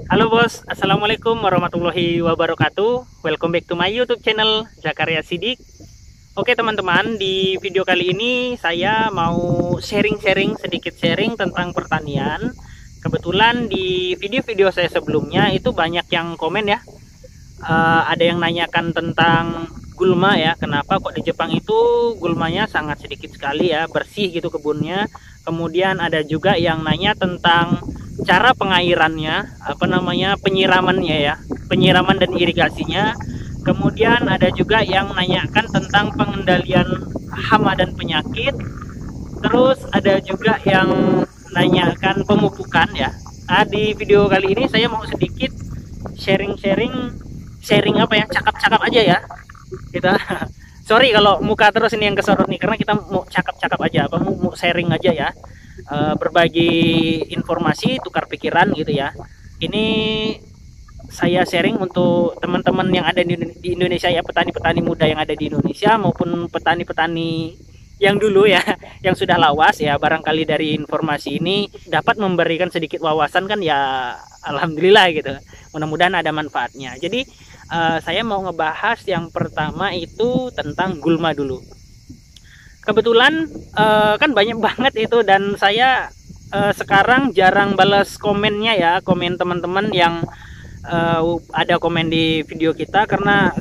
Halo bos, assalamualaikum warahmatullahi wabarakatuh. Welcome back to my YouTube channel Zakaria Sidik. Oke teman-teman, di video kali ini saya mau sedikit sharing tentang pertanian. Kebetulan di video-video saya sebelumnya itu banyak yang komen ya. Ada yang nanyakan tentang gulma ya, kenapa kok di Jepang itu gulmanya sangat sedikit sekali ya, bersih gitu kebunnya. Kemudian ada juga yang nanya tentang cara pengairannya, penyiramannya ya, penyiraman dan irigasinya. Kemudian ada juga yang nanyakan tentang pengendalian hama dan penyakit. Terus ada juga yang nanyakan pemupukan ya. Di video kali ini saya mau sedikit sharing apa ya, cakap-cakap aja ya kita. Sorry kalau muka terus ini yang kesorot nih, karena kita mau cakap-cakap aja, mau sharing aja ya. Berbagi informasi, tukar pikiran gitu ya. Ini saya sharing untuk teman-teman yang ada di Indonesia ya, petani-petani muda yang ada di Indonesia maupun petani-petani yang dulu ya, yang sudah lawas ya. Barangkali dari informasi ini dapat memberikan sedikit wawasan kan ya, alhamdulillah gitu. Mudah-mudahan ada manfaatnya. Jadi saya mau ngebahas yang pertama itu tentang gulma dulu. Kebetulan kan banyak banget itu, dan saya sekarang jarang balas komennya ya, komen teman-teman yang ada komen di video kita, karena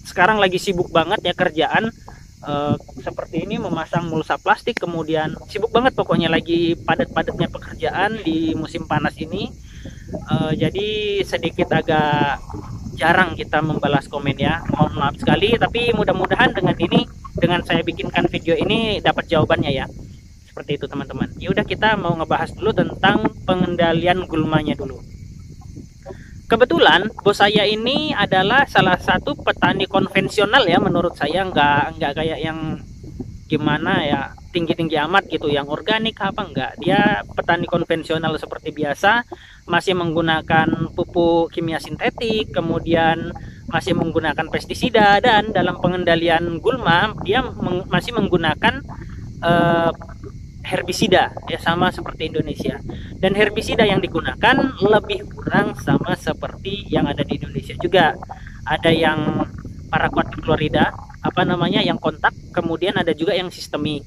sekarang lagi sibuk banget ya kerjaan seperti ini, memasang mulsa plastik, kemudian sibuk banget pokoknya, lagi padat-padatnya pekerjaan di musim panas ini. Jadi sedikit agak jarang kita membalas komen ya, mohon maaf sekali, tapi mudah-mudahan dengan saya bikinkan video ini dapat jawabannya ya. Seperti itu teman-teman. Ya udah, kita mau ngebahas dulu tentang pengendalian gulmanya dulu. Kebetulan bos saya ini adalah salah satu petani konvensional ya, menurut saya, nggak kayak yang gimana ya, tinggi-tinggi amat gitu, yang organik apa enggak. Dia petani konvensional seperti biasa, masih menggunakan pupuk kimia sintetik, kemudian masih menggunakan pestisida, dan dalam pengendalian gulma dia masih menggunakan herbisida ya, sama seperti Indonesia. Dan herbisida yang digunakan lebih kurang sama seperti yang ada di Indonesia juga. Ada yang paraquat chlorida, yang kontak, kemudian ada juga yang sistemik.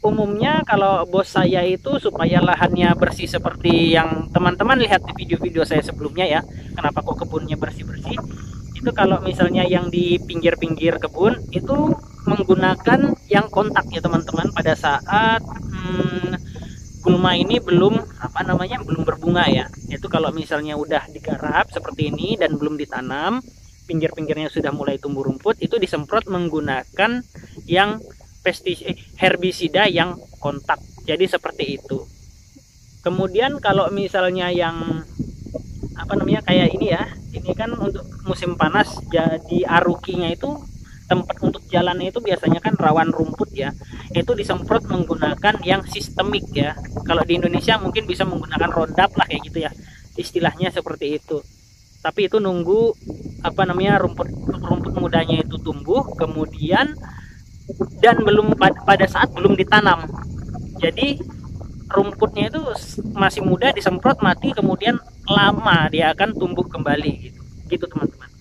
Umumnya kalau bos saya itu supaya lahannya bersih seperti yang teman-teman lihat di video-video saya sebelumnya ya, kenapa kok kebunnya bersih-bersih, itu kalau misalnya yang di pinggir-pinggir kebun itu menggunakan yang kontak ya teman-teman, pada saat gulma ini belum belum berbunga ya. Itu kalau misalnya udah digarap seperti ini dan belum ditanam, pinggir-pinggirnya sudah mulai tumbuh rumput, itu disemprot menggunakan yang herbisida yang kontak. Jadi seperti itu. Kemudian kalau misalnya yang kayak ini ya, ini kan untuk musim panas, jadi arukinya itu, tempat untuk jalannya itu biasanya kan rawan rumput ya, itu disemprot menggunakan yang sistemik ya. Kalau di Indonesia mungkin bisa menggunakan Roundup lah kayak gitu ya, istilahnya seperti itu. Tapi itu nunggu rumput mudanya itu tumbuh, kemudian dan belum pada saat belum ditanam. Jadi rumputnya itu masih muda, disemprot mati, kemudian lama dia akan tumbuh kembali gitu teman-teman.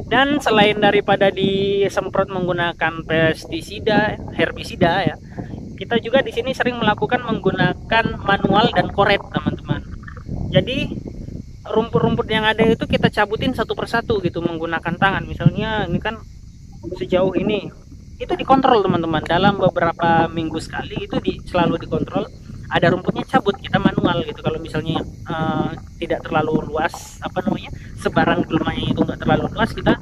Dan selain daripada disemprot menggunakan pestisida, herbisida ya, kita juga di sini sering menggunakan manual dan koret teman-teman. Jadi rumput-rumput yang ada itu kita cabutin satu persatu gitu menggunakan tangan. Misalnya ini kan sejauh ini, itu dikontrol teman-teman, dalam beberapa minggu sekali itu selalu dikontrol. Ada rumputnya cabut, kita manual gitu. Kalau misalnya tidak terlalu luas sebaran gulmanya itu nggak terlalu luas, kita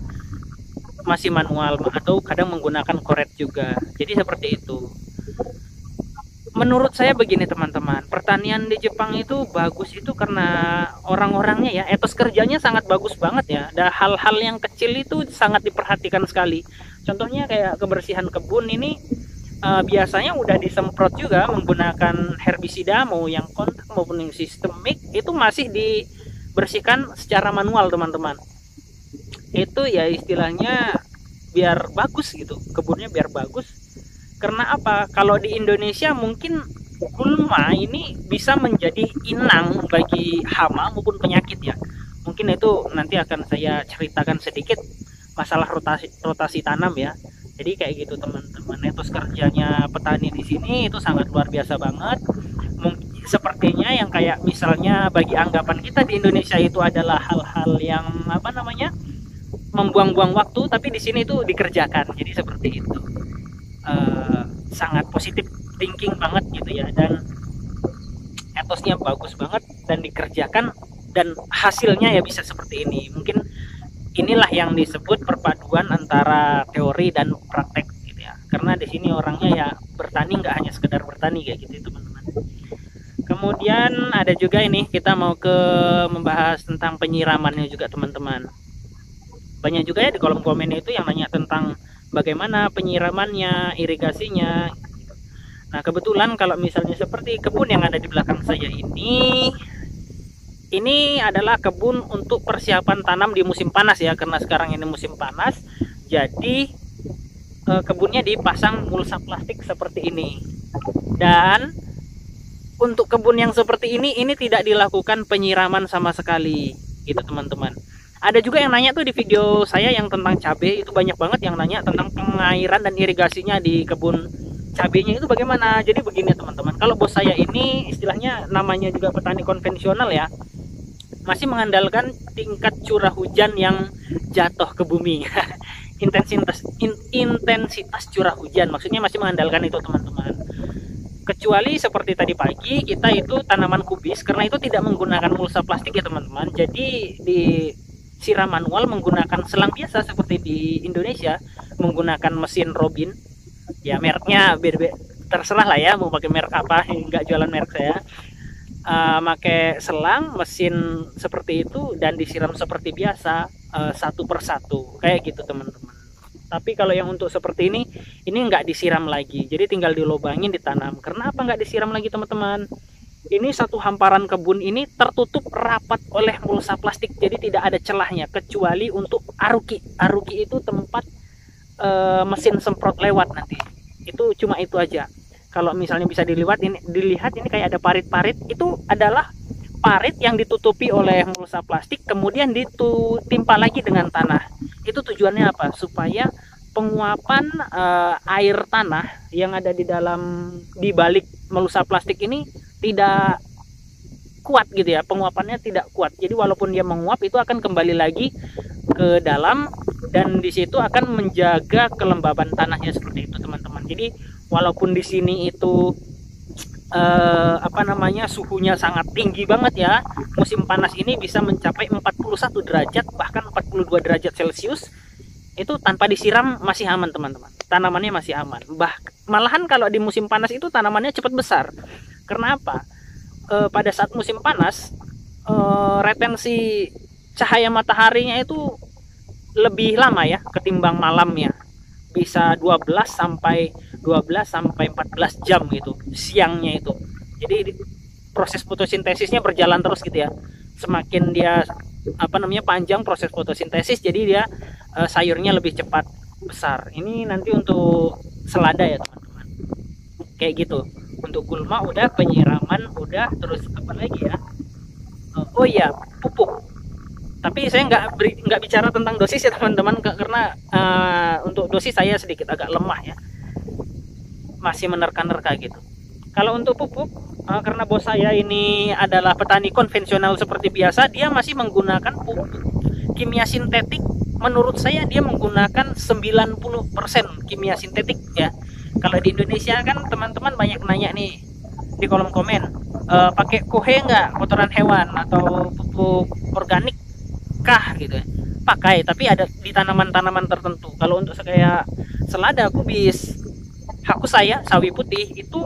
masih manual atau kadang menggunakan koret juga. Jadi seperti itu. Menurut saya begini teman-teman, pertanian di Jepang itu bagus itu karena orang-orangnya ya, etos kerjanya sangat bagus banget ya. Ada hal-hal yang kecil itu sangat diperhatikan sekali. Contohnya kayak kebersihan kebun ini, biasanya udah disemprot juga menggunakan herbisida, mau yang kontak maupun yang sistemik, itu masih dibersihkan secara manual teman-teman. Itu ya istilahnya biar bagus gitu, kebunnya biar bagus. Karena apa? Kalau di Indonesia mungkin gulma ini bisa menjadi inang bagi hama maupun penyakit ya. Mungkin itu nanti akan saya ceritakan sedikit masalah rotasi tanam ya. Jadi kayak gitu teman-teman. Etos kerjanya petani di sini itu sangat luar biasa banget. Mungkin sepertinya yang kayak misalnya bagi anggapan kita di Indonesia itu adalah hal-hal yang apa namanya, membuang-buang waktu, tapi di sini itu dikerjakan. Jadi seperti itu. Sangat positif thinking banget gitu ya, dan etosnya bagus banget dan dikerjakan, dan hasilnya ya bisa seperti ini. Mungkin inilah yang disebut perpaduan antara teori dan praktek gitu ya, karena di sini orangnya ya bertani, nggak hanya sekedar bertani kayak gitu teman-teman. Kemudian ada juga ini, kita mau ke membahas tentang penyiramannya juga teman-teman. Banyak juga ya di kolom komen itu yang nanya tentang bagaimana penyiramannya, irigasinya. Nah kebetulan kalau misalnya seperti kebun yang ada di belakang saya ini adalah kebun untuk persiapan tanam di musim panas ya, karena sekarang ini musim panas. Jadi kebunnya dipasang mulsa plastik seperti ini. Dan untuk kebun yang seperti ini tidak dilakukan penyiraman sama sekali gitu teman-teman. Ada juga yang nanya tuh di video saya yang tentang cabai, itu banyak banget yang nanya tentang pengairan dan irigasinya di kebun cabainya itu bagaimana. Jadi begini teman-teman, kalau bos saya ini istilahnya namanya juga petani konvensional ya, masih mengandalkan tingkat curah hujan yang jatuh ke bumi. intensitas curah hujan maksudnya masih mengandalkan itu teman-teman. Kecuali seperti tadi pagi kita itu tanaman kubis, karena itu tidak menggunakan mulsa plastik ya teman-teman. Jadi di siram manual menggunakan selang biasa seperti di Indonesia, menggunakan mesin Robin ya, mereknya beda-beda, terserah lah ya mau pakai merek apa, nggak jualan merek saya. Pakai selang mesin seperti itu dan disiram seperti biasa, satu persatu kayak gitu teman-teman. Tapi kalau yang untuk seperti ini nggak disiram lagi, jadi tinggal dilobangin ditanam. Karena apa nggak disiram lagi teman-teman? Ini satu hamparan kebun ini tertutup rapat oleh mulsa plastik, jadi tidak ada celahnya kecuali untuk aruki. Aruki itu tempat mesin semprot lewat nanti. Itu cuma itu aja. Kalau misalnya bisa dilihat ini kayak ada parit-parit, itu adalah parit yang ditutupi oleh mulsa plastik kemudian ditimpa lagi dengan tanah. Itu tujuannya apa? Supaya penguapan air tanah yang ada di balik mulsa plastik ini tidak kuat gitu ya, penguapannya tidak kuat. Jadi walaupun dia menguap itu akan kembali lagi ke dalam, dan di situ akan menjaga kelembaban tanahnya seperti itu teman-teman. Jadi walaupun di sini itu suhunya sangat tinggi banget ya, musim panas ini bisa mencapai 41 derajat bahkan 42 derajat Celcius, itu tanpa disiram masih aman teman-teman, tanamannya masih aman. Malahan kalau di musim panas itu tanamannya cepat besar. Karena apa? Pada saat musim panas retensi cahaya mataharinya itu lebih lama ya ketimbang malamnya, bisa 12 sampai 14 jam gitu siangnya itu. Jadi proses fotosintesisnya berjalan terus gitu ya. Semakin dia panjang proses fotosintesis, jadi dia sayurnya lebih cepat besar. Ini nanti untuk selada ya teman-teman, kayak gitu. Untuk gulma udah, penyiraman udah, terus apa lagi ya, oh iya pupuk. Tapi saya nggak bicara tentang dosis ya teman-teman, karena untuk dosis saya sedikit agak lemah ya, masih menerka-nerka gitu. Kalau untuk pupuk, karena bos saya ini adalah petani konvensional seperti biasa, dia masih menggunakan pupuk kimia sintetik. Menurut saya dia menggunakan 90% kimia sintetik ya. Kalau di Indonesia kan teman-teman banyak nanya nih di kolom komen, pakai kohe nggak, kotoran hewan atau pupuk organik kah gitu ya. Pakai, tapi ada di tanaman-tanaman tertentu. Kalau untuk kayak selada, kubis, haku saya, sawi putih, itu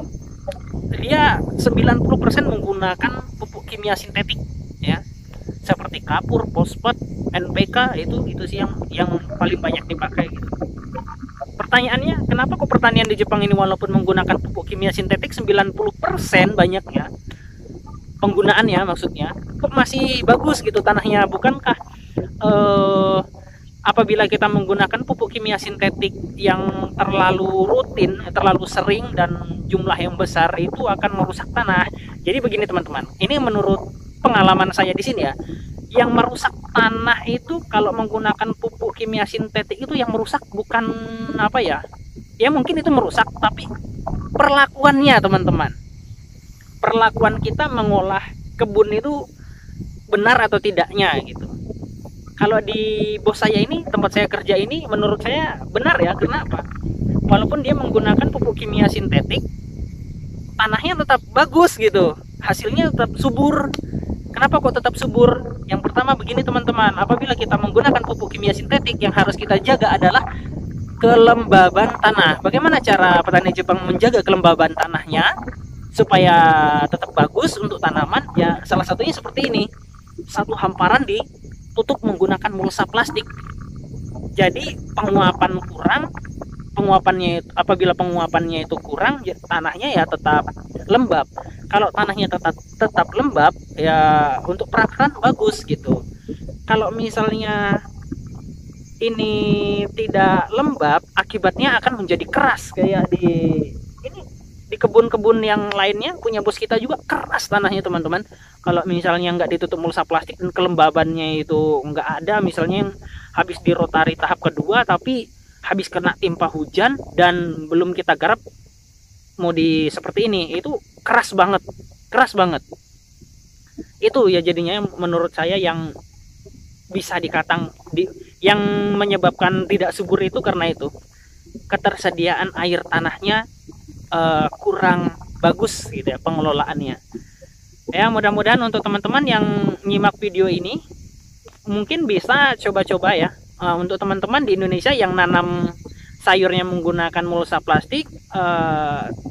dia 90% menggunakan pupuk kimia sintetik ya, seperti kapur, fosfat, NPK, itu sih yang paling banyak dipakai gitu. Pertanyaannya, kenapa kok pertanian di Jepang ini walaupun menggunakan pupuk kimia sintetik 90% banyaknya penggunaannya, maksudnya kok masih bagus gitu tanahnya? Bukankah apabila kita menggunakan pupuk kimia sintetik yang terlalu rutin, terlalu sering dan jumlah yang besar, itu akan merusak tanah. Jadi begini teman-teman, ini menurut pengalaman saya di sini ya, yang merusak tanah itu kalau menggunakan pupuk kimia sintetik itu yang merusak bukan apa ya, ya mungkin itu merusak, tapi perlakuannya teman-teman, perlakuan kita mengolah kebun itu benar atau tidaknya gitu. Kalau di bos saya ini, tempat saya kerja ini, menurut saya benar ya. Kenapa? Walaupun dia menggunakan pupuk kimia sintetik, tanahnya tetap bagus gitu, hasilnya tetap subur. Kenapa kok tetap subur? Yang pertama begini teman-teman, apabila kita menggunakan pupuk kimia sintetik, yang harus kita jaga adalah kelembaban tanah. Bagaimana cara petani Jepang menjaga kelembaban tanahnya supaya tetap bagus untuk tanaman? Ya salah satunya seperti ini, satu hamparan ditutup menggunakan mulsa plastik. Jadi penguapan kurang, apabila penguapannya itu kurang, ya, tanahnya ya tetap lembab. Kalau tanahnya tetap lembab, ya untuk perakaran bagus gitu. Kalau misalnya ini tidak lembab, akibatnya akan menjadi keras, kayak di kebun-kebun yang lainnya punya bos kita juga keras tanahnya teman-teman. Kalau misalnya nggak ditutup mulsa plastik dan kelembabannya itu nggak ada, misalnya yang habis dirotari tahap kedua tapi habis kena timpa hujan dan belum kita garap mau seperti ini, itu keras banget, keras banget. Itu ya jadinya menurut saya yang bisa yang menyebabkan tidak subur itu karena itu ketersediaan air tanahnya kurang bagus gitu ya, pengelolaannya. Ya mudah-mudahan untuk teman-teman yang nyimak video ini mungkin bisa coba-coba ya. Untuk teman-teman di Indonesia yang nanam sayurnya menggunakan mulsa plastik,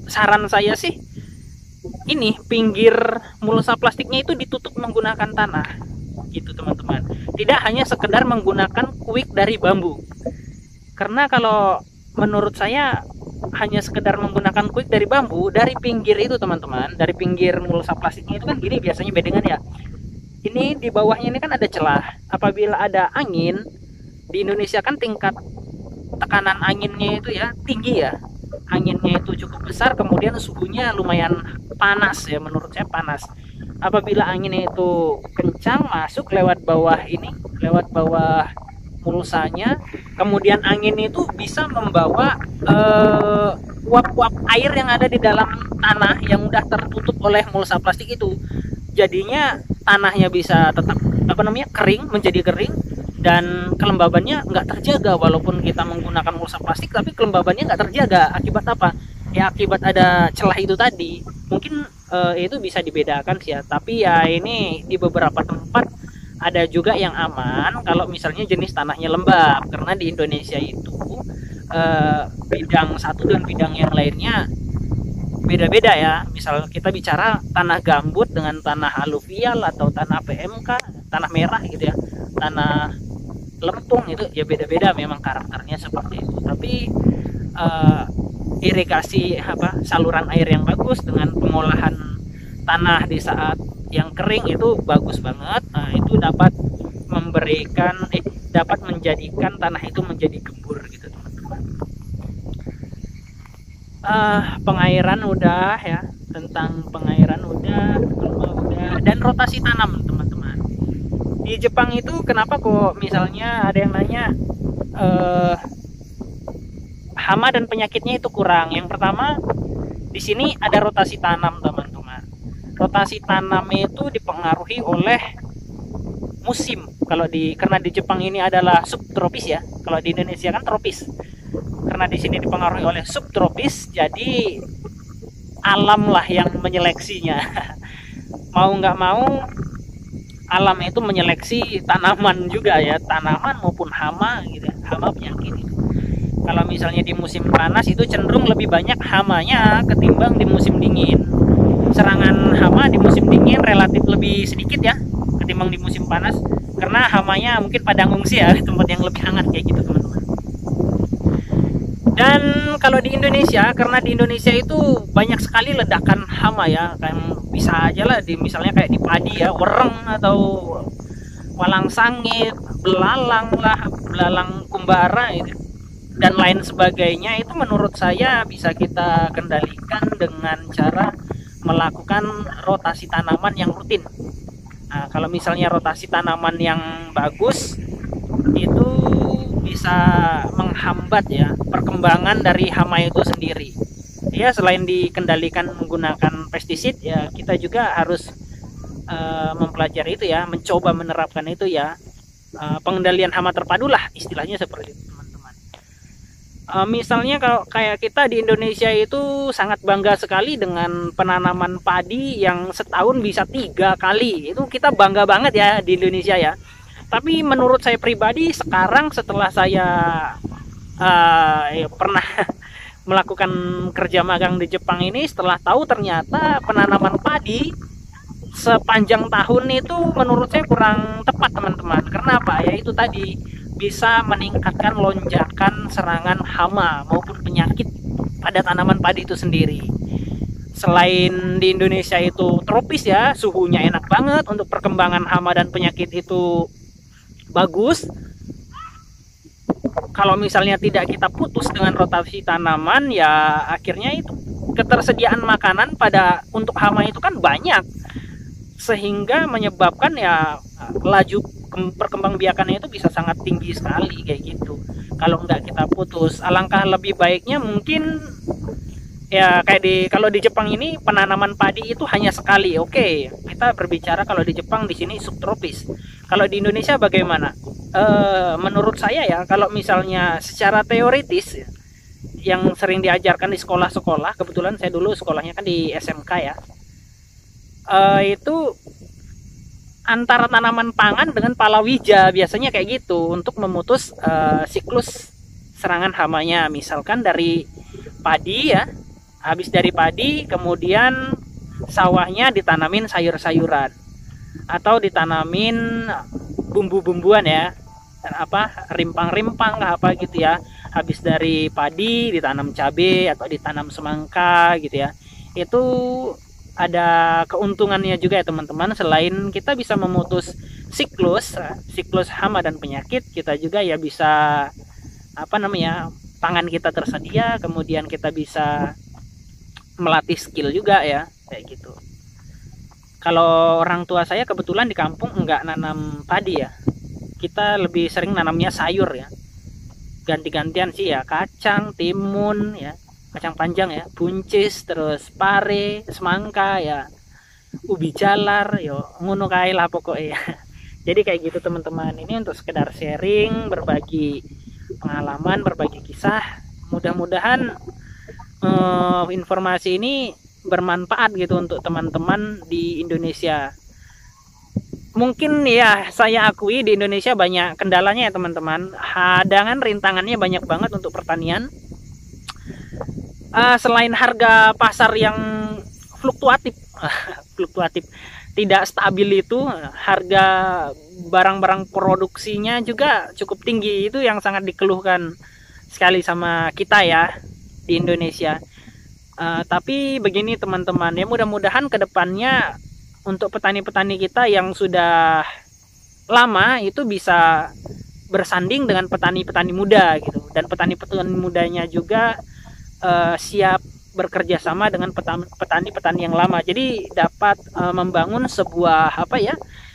saran saya sih ini pinggir mulsa plastiknya itu ditutup menggunakan tanah gitu teman-teman. Tidak hanya sekedar menggunakan kuik dari bambu, karena kalau menurut saya hanya sekedar menggunakan kuik dari bambu, dari pinggir itu teman-teman, dari pinggir mulsa plastiknya itu kan gini biasanya bedengan ya, ini di bawahnya ini kan ada celah. Apabila ada angin, di Indonesia kan tingkat tekanan anginnya itu ya tinggi ya, anginnya itu cukup besar, kemudian suhunya lumayan panas ya, menurut saya panas. Apabila anginnya itu kencang masuk lewat bawah mulsanya, kemudian angin itu bisa membawa uap-uap air yang ada di dalam tanah yang udah tertutup oleh mulsa plastik itu. Jadinya tanahnya bisa tetap kering, menjadi kering, dan kelembabannya nggak terjaga. Walaupun kita menggunakan mulsa plastik tapi kelembabannya nggak terjaga. Akibat apa? Ya akibat ada celah itu tadi. Mungkin itu bisa dibedakan sih ya, tapi ya ini di beberapa tempat ada juga yang aman kalau misalnya jenis tanahnya lembab, karena di Indonesia itu bidang satu dan bidang yang lainnya beda-beda ya. Misal kita bicara tanah gambut dengan tanah aluvial atau tanah PMK, tanah merah gitu ya, tanah lempung, itu ya beda-beda memang karakternya seperti itu. Tapi irigasi saluran air yang bagus dengan pengolahan tanah di saat yang kering itu bagus banget. Nah, itu dapat menjadikan tanah itu menjadi gembur gitu teman-teman. Pengairan udah ya, tentang pengairan udah, dan rotasi tanam teman-teman. Di Jepang itu kenapa kok misalnya ada yang nanya hama dan penyakitnya itu kurang? Yang pertama, di sini ada rotasi tanam teman-teman. Rotasi tanam itu dipengaruhi oleh musim. Karena di Jepang ini adalah subtropis ya. Kalau di Indonesia kan tropis. Karena di sini dipengaruhi oleh subtropis, jadi alam lah yang menyeleksinya. Mau nggak mau, alam itu menyeleksi tanaman juga ya, tanaman maupun hama gitu, hama penyakit itu. Kalau misalnya di musim panas itu cenderung lebih banyak hamanya ketimbang di musim dingin. Serangan hama di musim dingin relatif lebih sedikit ya ketimbang di musim panas, karena hamanya mungkin pada ngungsi ya di tempat yang lebih hangat kayak gitu teman-teman. Dan kalau di Indonesia, karena di Indonesia itu banyak sekali ledakan hama ya, kan bisa aja lah misalnya kayak di padi ya, wereng atau walang sangit, belalang lah, belalang kumbara itu dan lain sebagainya, itu menurut saya bisa kita kendalikan dengan cara melakukan rotasi tanaman yang rutin. Nah, kalau misalnya rotasi tanaman yang bagus itu bisa menghambat ya perkembangan dari hama itu sendiri. Ya, selain dikendalikan menggunakan pestisida, ya kita juga harus mempelajari itu ya, mencoba menerapkan itu ya, pengendalian hama terpadu lah istilahnya seperti itu teman-teman. Misalnya kalau kayak kita di Indonesia itu sangat bangga sekali dengan penanaman padi yang setahun bisa 3 kali, itu kita bangga banget ya di Indonesia ya. Tapi menurut saya pribadi sekarang setelah saya pernah melakukan kerja magang di Jepang ini, setelah tahu ternyata penanaman padi sepanjang tahun itu menurut saya kurang tepat teman-teman. Karena apa ya, itu tadi bisa meningkatkan lonjakan serangan hama maupun penyakit pada tanaman padi itu sendiri. Selain di Indonesia itu tropis ya, suhunya enak banget untuk perkembangan hama dan penyakit itu bagus. Kalau misalnya tidak kita putus dengan rotasi tanaman, ya akhirnya itu ketersediaan makanan pada untuk hama itu kan banyak, sehingga menyebabkan ya laju perkembangbiakannya itu bisa sangat tinggi sekali kayak gitu. Kalau nggak kita putus, alangkah lebih baiknya mungkin ya kayak kalau di Jepang ini penanaman padi itu hanya sekali. Oke, kita berbicara kalau di Jepang, di sini subtropis. Kalau di Indonesia bagaimana? Menurut saya ya, kalau misalnya secara teoritis ya, yang sering diajarkan di sekolah-sekolah, kebetulan saya dulu sekolahnya kan di SMK ya, itu antara tanaman pangan dengan palawija biasanya kayak gitu untuk memutus siklus serangan hamanya. Misalkan dari padi ya, habis dari padi kemudian sawahnya ditanamin sayur-sayuran atau ditanamin bumbu-bumbuan ya, apa rimpang-rimpang apa gitu ya. Habis dari padi ditanam cabai atau ditanam semangka gitu ya. Itu ada keuntungannya juga ya teman-teman. Selain kita bisa memutus siklus hama dan penyakit, kita juga ya bisa pangan kita tersedia, kemudian kita bisa melatih skill juga ya kayak gitu. Kalau orang tua saya kebetulan di kampung enggak nanam padi ya, kita lebih sering nanamnya sayur ya, ganti-gantian sih ya, kacang, timun ya, kacang panjang ya, buncis, terus pare, semangka ya, ubi jalar yo, ngono kae lah pokoknya. Jadi kayak gitu teman-teman, ini untuk sekedar sharing, berbagi pengalaman, berbagi kisah. Mudah-mudahan informasi ini bermanfaat gitu untuk teman-teman di Indonesia. Mungkin ya saya akui di Indonesia banyak kendalanya ya teman-teman, hadangan rintangannya banyak banget untuk pertanian. Selain harga pasar yang fluktuatif tidak stabil, itu harga barang-barang produksinya juga cukup tinggi. Itu yang sangat dikeluhkan sekali sama kita ya di Indonesia. Tapi begini teman-teman ya, mudah-mudahan kedepannya untuk petani-petani kita yang sudah lama itu bisa bersanding dengan petani-petani muda gitu, dan petani-petani mudanya juga siap bekerja sama dengan petani-petani yang lama. Jadi dapat membangun sebuah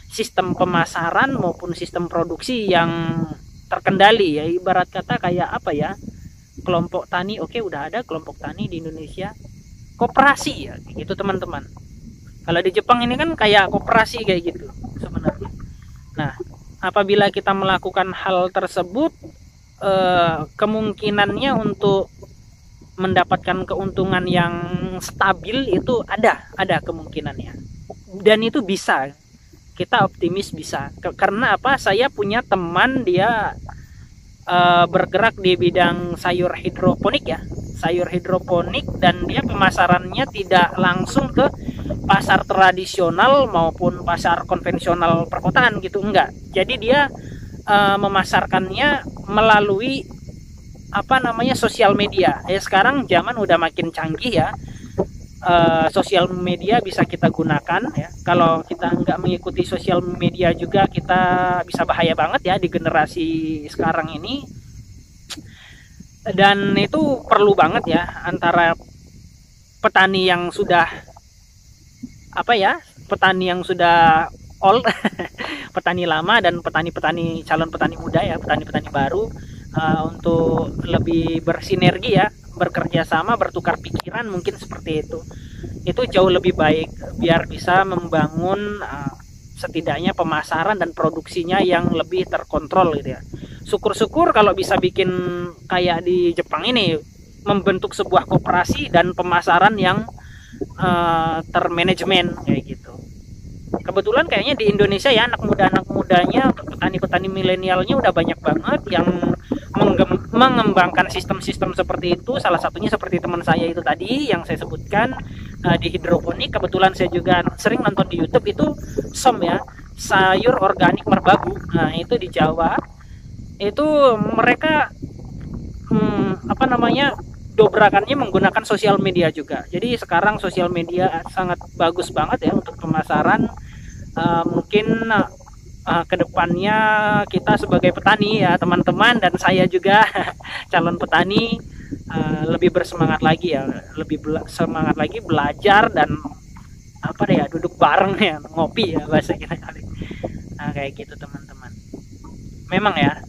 sistem pemasaran maupun sistem produksi yang terkendali ya, ibarat kata kayak kelompok tani. Oke, udah ada kelompok tani di Indonesia, koperasi ya gitu teman-teman. Kalau di Jepang ini kan kayak koperasi kayak gitu sebenarnya. Nah, apabila kita melakukan hal tersebut, kemungkinannya untuk mendapatkan keuntungan yang stabil itu ada kemungkinannya, dan itu bisa, kita optimis bisa. Karena apa, saya punya teman dia bergerak di bidang sayur hidroponik ya, sayur hidroponik, dan dia pemasarannya tidak langsung ke pasar tradisional maupun pasar konvensional perkotaan gitu, enggak. Jadi dia memasarkannya melalui sosial media. Sekarang zaman udah makin canggih ya. sosial media bisa kita gunakan ya. Kalau kita nggak mengikuti sosial media juga, kita bisa bahaya banget ya di generasi sekarang ini. Dan itu perlu banget ya, antara petani yang sudah petani yang sudah old petani lama dan petani-petani calon petani muda ya, petani-petani baru, untuk lebih bersinergi ya, bekerja sama, bertukar pikiran, mungkin seperti itu jauh lebih baik, biar bisa membangun setidaknya pemasaran dan produksinya yang lebih terkontrol gitu ya. Syukur-syukur kalau bisa bikin kayak di Jepang ini, membentuk sebuah koperasi dan pemasaran yang termanajemen kayak gitu. Kebetulan kayaknya di Indonesia ya, anak mudanya, petani-petani milenialnya udah banyak banget yang mengembangkan sistem-sistem seperti itu. Salah satunya seperti teman saya itu tadi yang saya sebutkan, di hidroponik. Kebetulan saya juga sering nonton di YouTube itu SOM ya, sayur organik merbabu. Nah, itu di Jawa. Itu mereka dobrakannya menggunakan sosial media juga. Jadi sekarang sosial media sangat bagus banget ya untuk pemasaran. Mungkin kedepannya kita sebagai petani ya teman-teman, dan saya juga calon petani, lebih bersemangat lagi ya, lebih semangat lagi belajar dan duduk bareng ya, ngopi ya bahasa kita kali. Nah, kayak gitu teman-teman. Memang ya,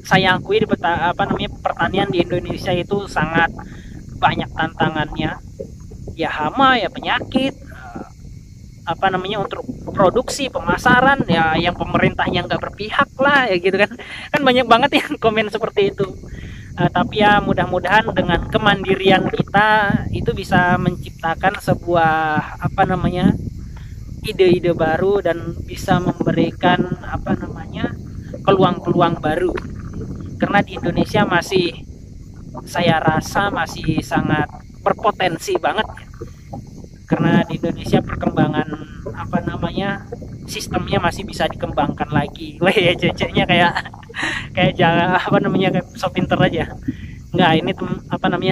saya akui di pertanian di Indonesia itu sangat banyak tantangannya ya, hama ya, penyakit, untuk produksi, pemasaran ya, yang pemerintahnya nggak berpihak lah ya gitu kan banyak banget yang komen seperti itu. Tapi ya mudah-mudahan dengan kemandirian kita itu bisa menciptakan sebuah ide-ide baru dan bisa memberikan peluang-peluang baru. Karena di Indonesia saya rasa masih sangat berpotensi banget ya. Karena di Indonesia perkembangan sistemnya masih bisa dikembangkan lagi. Wah ya, ceceknya kayak so pinter aja. Enggak, ini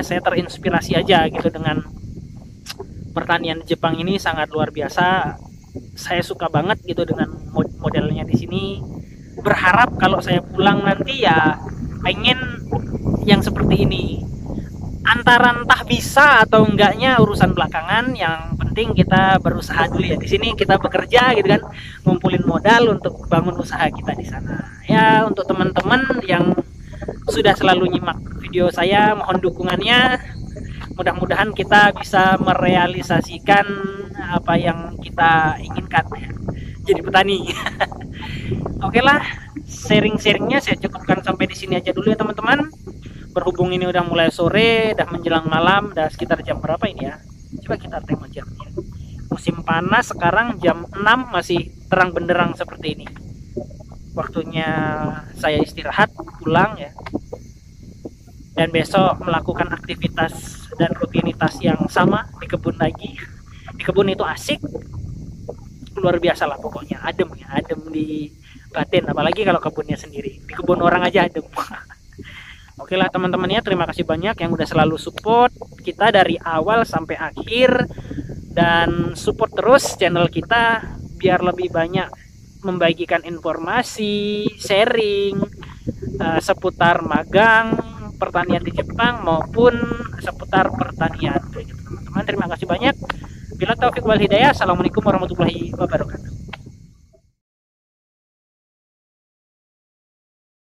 saya terinspirasi aja gitu dengan pertanian Jepang ini, sangat luar biasa. Saya suka banget gitu dengan modelnya di sini. Berharap kalau saya pulang nanti ya pengen yang seperti ini. Antara entah bisa atau enggaknya urusan belakangan, yang penting kita berusaha dulu ya. Di sini kita bekerja gitu kan, ngumpulin modal untuk bangun usaha kita di sana. Ya, untuk teman-teman yang sudah selalu nyimak video saya, mohon dukungannya. Mudah-mudahan kita bisa merealisasikan apa yang kita inginkan ya, jadi petani. Oke lah, sharing-sharingnya saya cukupkan sampai di sini aja dulu ya teman-teman. Berhubung ini udah mulai sore, udah menjelang malam, udah sekitar jam berapa ini ya? Coba kita tengok jamnya. Musim panas sekarang jam 6 masih terang benderang seperti ini. Waktunya saya istirahat, pulang ya. Dan besok melakukan aktivitas dan rutinitas yang sama di kebun lagi. Di kebun itu asik, luar biasa lah pokoknya, adem ya, adem di batin, apalagi kalau kebunnya sendiri. Di kebun orang aja adem. Oke lah teman-temannya, terima kasih banyak yang udah selalu support kita dari awal sampai akhir, dan support terus channel kita biar lebih banyak membagikan informasi, sharing seputar magang pertanian di Jepang maupun seputar pertanian. Teman-teman, terima kasih banyak. Bila taufik wal hidayah. Assalamualaikum warahmatullahi wabarakatuh.